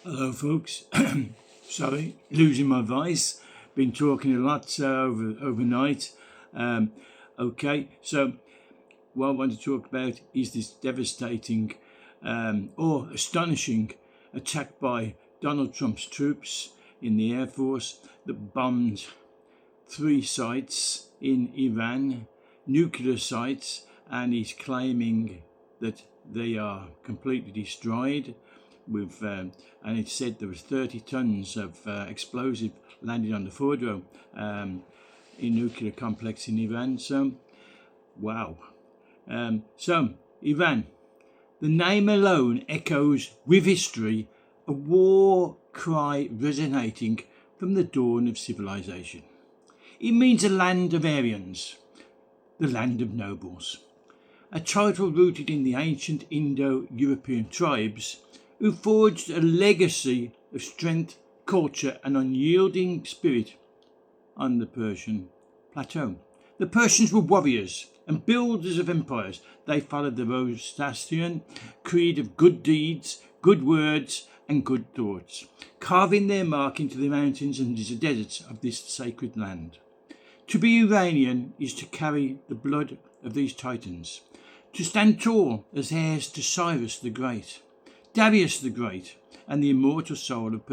Hello, folks. Sorry, losing my voice. Been talking a lot overnight. Um, okay, so what I want to talk about is this devastating or astonishing attack by Donald Trump's troops in the Air Force that bombed three sites in Iran, nuclear sites, and he's claiming that they are completely destroyed. And it said there was 30 tons of explosive landed on the Fordo in nuclear complex in Iran. So, wow. So, Iran, the name alone echoes with history a war cry resonating from the dawn of civilization. It means a land of Aryans, the land of nobles, a title rooted in the ancient Indo-European tribes who forged a legacy of strength, culture and unyielding spirit on the Persian plateau. The Persians were warriors and builders of empires. They followed the Zoroastrian creed of good deeds, good words and good thoughts, carving their mark into the mountains and deserts of this sacred land. To be Iranian is to carry the blood of these titans, to stand tall as heirs to Cyrus the Great, Darius the Great, and the immortal soul of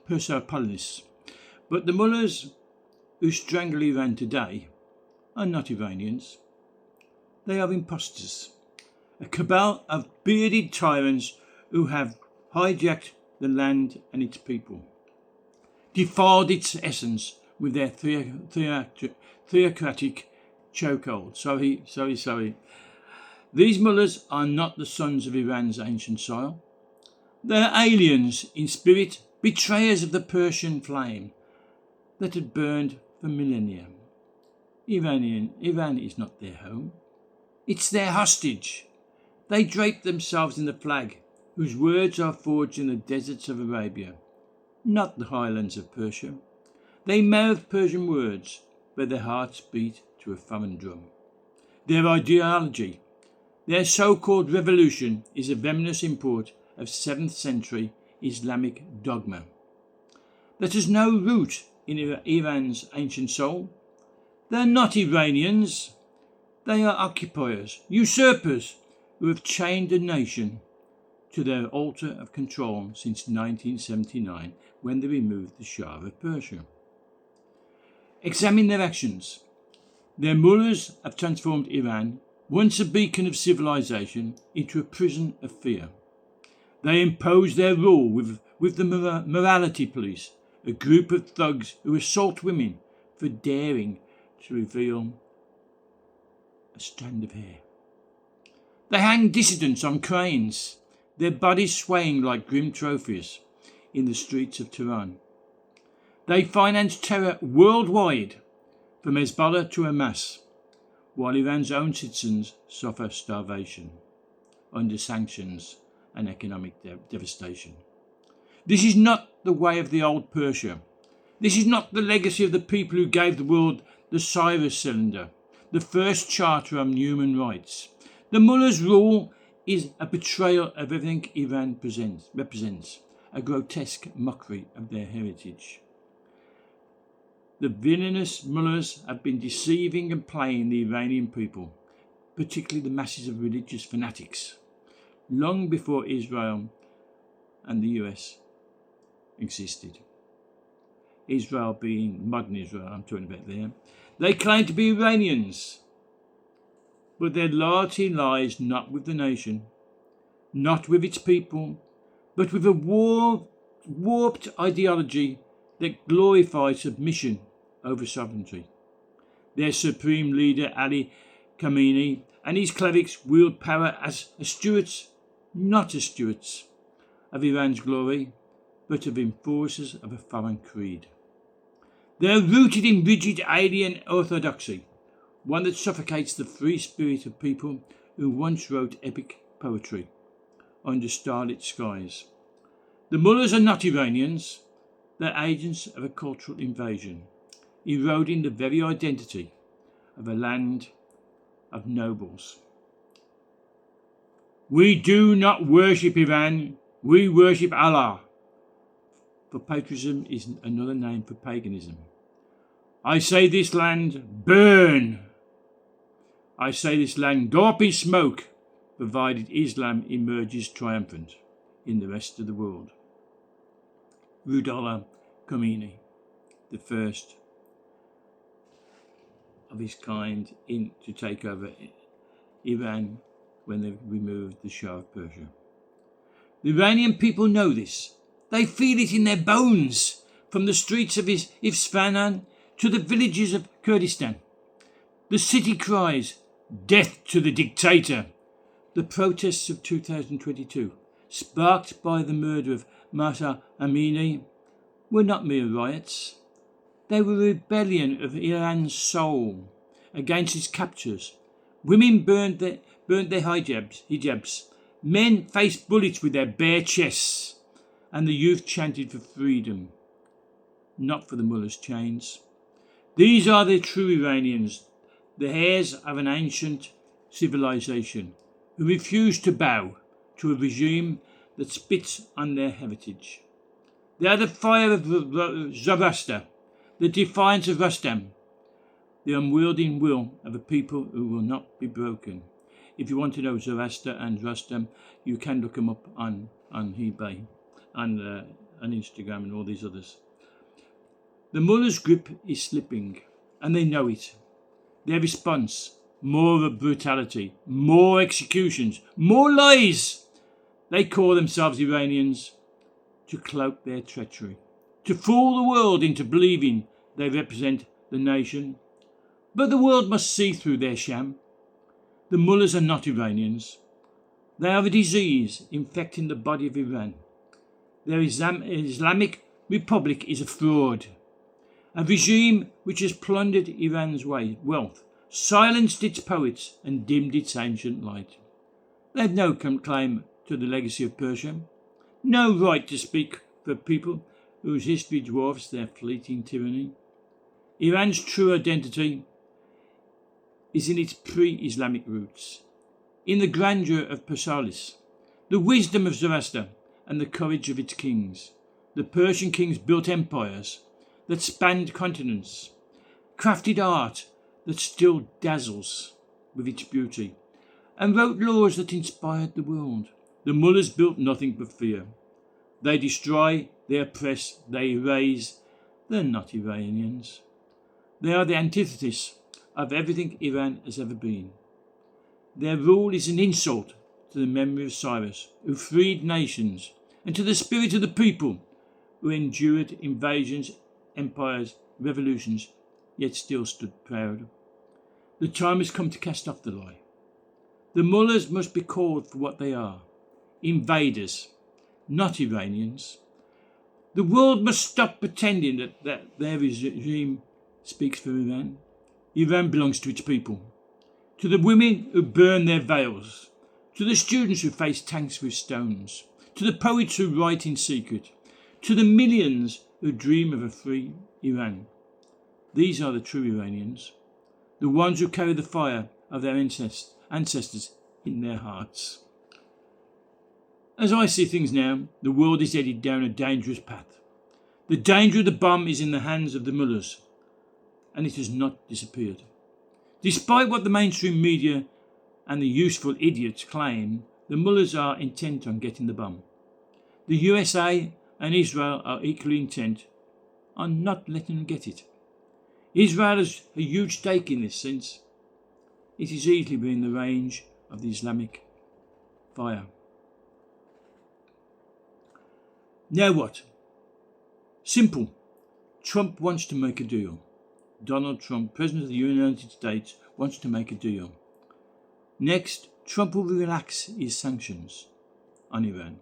Persepolis. But the mullahs who strangle Iran today are not Iranians. They are impostors, a cabal of bearded tyrants who have hijacked the land and its people, defiled its essence with their theocratic chokehold. Sorry. These mullahs are not the sons of Iran's ancient soil. They are aliens in spirit, betrayers of the Persian flame that had burned for millennia. Iran is not their home. It's their hostage. They drape themselves in the flag, whose words are forged in the deserts of Arabia, not the highlands of Persia. They mouth Persian words, but their hearts beat to a foreign drum. Their ideology, their so-called revolution, is a venomous import of 7th century Islamic dogma that has no root in Iran's ancient soul. They're not Iranians. They are occupiers, usurpers, who have chained a nation to their altar of control since 1979, when they removed the Shah of Persia. Examine their actions. Their mullahs have transformed Iran, once a beacon of civilization, into a prison of fear. They impose their rule with the morality police, a group of thugs who assault women for daring to reveal a strand of hair. They hang dissidents on cranes, their bodies swaying like grim trophies in the streets of Tehran. They finance terror worldwide, from Hezbollah to Hamas, while Iran's own citizens suffer starvation under sanctions and economic devastation. This is not the way of the old Persia. This is not the legacy of the people who gave the world the Cyrus Cylinder, the first charter on human rights. The mullah's rule is a betrayal of everything Iran represents, a grotesque mockery of their heritage. The villainous mullahs have been deceiving and playing the Iranian people, particularly the masses of religious fanatics, long before Israel and the US existed. Israel being modern Israel, I'm talking about there. They claim to be Iranians, but their loyalty lies not with the nation, not with its people, but with a warped ideology that glorifies submission over sovereignty. Their supreme leader, Ali Khamenei, and his clerics wield power as stewards, not as stewards of Iran's glory, but of enforcers of a foreign creed. They are rooted in rigid alien orthodoxy, one that suffocates the free spirit of people who once wrote epic poetry under starlit skies. The mullahs are not Iranians. They're agents of a cultural invasion, eroding the very identity of a land of nobles. We do not worship Iran, We worship Allah, for patriotism is another name for paganism. I say this land, burn. I say this land, go up in smoke, provided Islam emerges triumphant in the rest of the world. Ruhollah Khomeini, the first of his kind to take over Iran when they removed the Shah of Persia. The Iranian people know this. They feel it in their bones, from the streets of Isfahan to the villages of Kurdistan. The city cries, "Death to the dictator!" The protests of 2022, sparked by the murder of Mahsa Amini, were not mere riots. They were a rebellion of Iran's soul against its captors. Women burned their hijabs. Men faced bullets with their bare chests. And the youth chanted for freedom, not for the mullah's chains. These are the true Iranians, the heirs of an ancient civilization, who refuse to bow to a regime that spits on their heritage. They are the fire of Zoroaster, the defiance of Rustam, the unwielding will of a people who will not be broken. If you want to know Zoroaster and Rustam, you can look them up on eBay and on Instagram and all these others. The mullah's grip is slipping, and they know it. Their response, more of brutality, more executions, more lies. They call themselves Iranians to cloak their treachery, to fool the world into believing they represent the nation. But the world must see through their sham. The mullahs are not Iranians. They are a disease infecting the body of Iran. Their Islamic Republic is a fraud, a regime which has plundered Iran's wealth, silenced its poets and dimmed its ancient light. They have no claim to the legacy of Persia, no right to speak for people whose history dwarfs their fleeting tyranny. Iran's true identity is in its pre-Islamic roots, in the grandeur of Persepolis, the wisdom of Zoroaster, and the courage of its kings. The Persian kings built empires that spanned continents, crafted art that still dazzles with its beauty, and wrote laws that inspired the world. The mullahs built nothing but fear. They destroy, they oppress, they erase. They're not Iranians. They are the antithesis of everything Iran has ever been. Their rule is an insult to the memory of Cyrus, who freed nations, and to the spirit of the people who endured invasions, empires, revolutions, yet still stood proud. The time has come to cast off the lie. The mullahs must be called for what they are, invaders, not Iranians. The world must stop pretending that their regime speaks for Iran. Iran belongs to its people, to the women who burn their veils, to the students who face tanks with stones, to the poets who write in secret, to the millions who dream of a free Iran. These are the true Iranians, the ones who carry the fire of their ancestors in their hearts. As I see things now, the world is headed down a dangerous path. The danger of the bomb is in the hands of the mullahs, and it has not disappeared. Despite what the mainstream media and the useful idiots claim, the mullahs are intent on getting the bomb. The USA and Israel are equally intent on not letting them get it. Israel has a huge stake in this, since it is easily within the range of the Islamic fire. Now what? Simple. Trump wants to make a deal. Donald Trump, President of the United States, wants to make a deal. Next, Trump will relax his sanctions on Iran.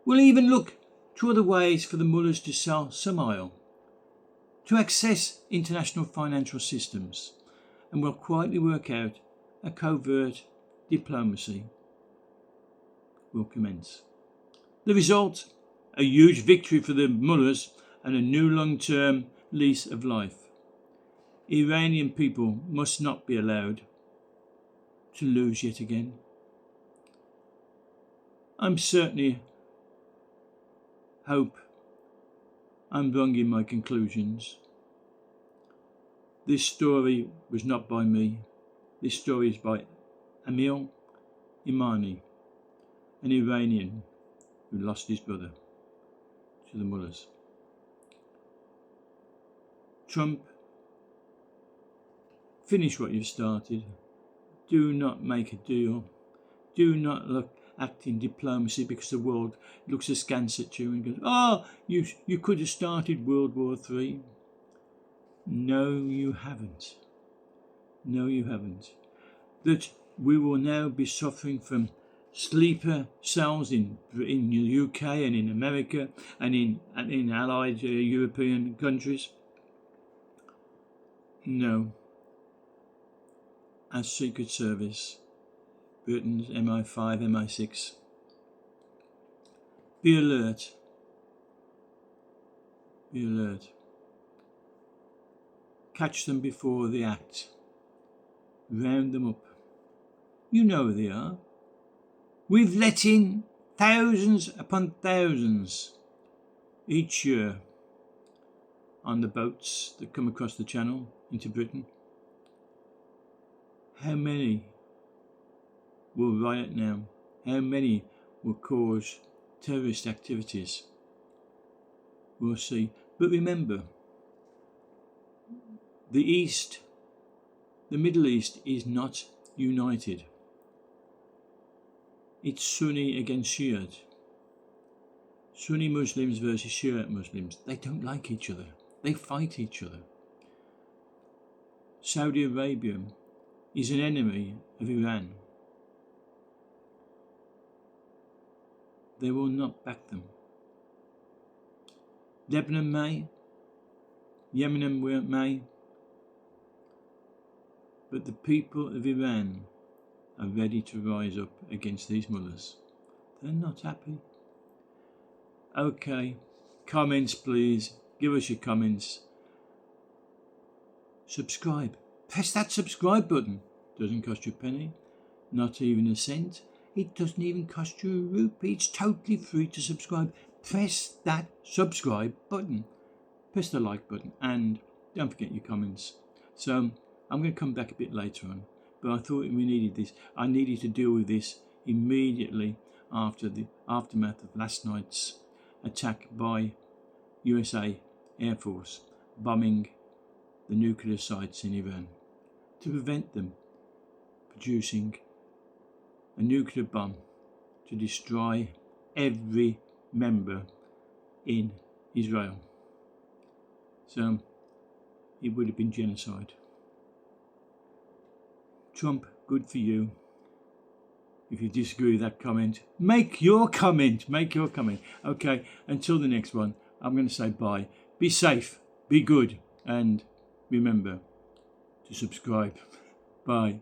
We'll even look to other ways for the mullahs to sell some oil, to access international financial systems, and will quietly work out a covert diplomacy will commence. The result, a huge victory for the mullahs and a new long-term lease of life. Iranian people must not be allowed to lose yet again. I'm certainly hope I'm wrong in my conclusions. This story was not by me. This story is by Emil Imani, an Iranian who lost his brother to the mullahs. Trump, finish what you've started. Do not make a deal. Do not act in diplomacy because the world looks askance at you and goes, "Oh, you could have started World War III." No, you haven't. No, you haven't. That we will now be suffering from sleeper cells in the UK and in America and in allied European countries. No. As Secret Service, Britain's MI5, MI6. Be alert. Be alert. Catch them before they act. Round them up. You know who they are. We've let in thousands upon thousands each year on the boats that come across the channel into Britain. How many will riot now? How many will cause terrorist activities? We'll see. But remember, the Middle East is not united. It's Sunni against Shiite. Sunni Muslims versus Shiite Muslims. They don't like each other. They fight each other. Saudi Arabia is an enemy of Iran. They will not back them. Lebanon may, Yemen may, but the people of Iran are ready to rise up against these mullahs. They're not happy. Okay, comments please. Give us your comments. Subscribe. Press that subscribe button. Doesn't cost you a penny, not even a cent. It doesn't even cost you a rupee. It's totally free to subscribe. Press that subscribe button. Press the like button and don't forget your comments. So I'm going to come back a bit later on, but I thought we needed this. I needed to deal with this immediately after the aftermath of last night's attack by USA Air Force bombing the nuclear sites in Iran to prevent them producing a nuclear bomb to destroy every member in Israel. So it would have been genocide. Trump, good for you. If you disagree with that comment, make your comment. Make your comment. Okay, until the next one, I'm going to say bye. Be safe, be good, and remember to subscribe. Bye.